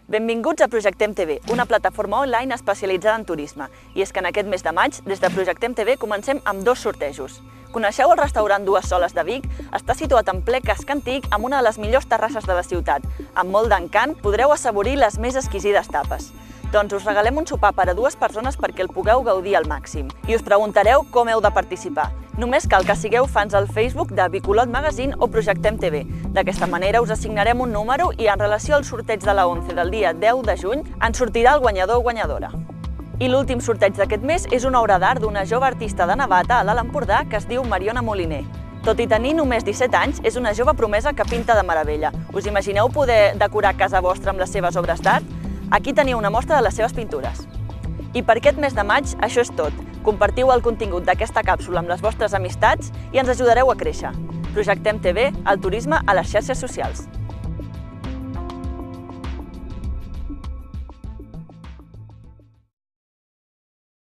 Benvinguts a Projectem TV, una plataforma online especialitzada en turisme. I és que en aquest mes de maig, des de Projectem TV, comencem amb dos sortejos. Coneixeu el restaurant Dues Soles de Vic? Està situat en ple casc antic amb una de les millors terrasses de la ciutat. Amb molt d'encant podreu assaborir les més exquisides tapes. Doncs us regalem un sopar per a dues persones perquè el pugueu gaudir al màxim. I us preguntareu com heu de participar. Només cal que sigueu fans al Facebook de Bicolot Magazine o Projectem TV. D'aquesta manera us assignarem un número i en relació al sorteig de la 11 del dia 10 de juny ens sortirà el guanyador o guanyadora. I l'últim sorteig d'aquest mes és una obra d'art d'una jove artista de Navata, a l'Alt Empordà, que es diu Mariona Moliner. Tot i tenir només 17 anys, és una jove promesa que pinta de meravella. Us imagineu poder decorar casa vostra amb les seves obres d'art? Aquí teniu una mostra de les seves pintures. I per aquest mes de maig, això és tot. Compartiu el contingut d'aquesta càpsula amb les vostres amistats i ens ajudareu a créixer. Projectem TV, el turisme a les xarxes socials.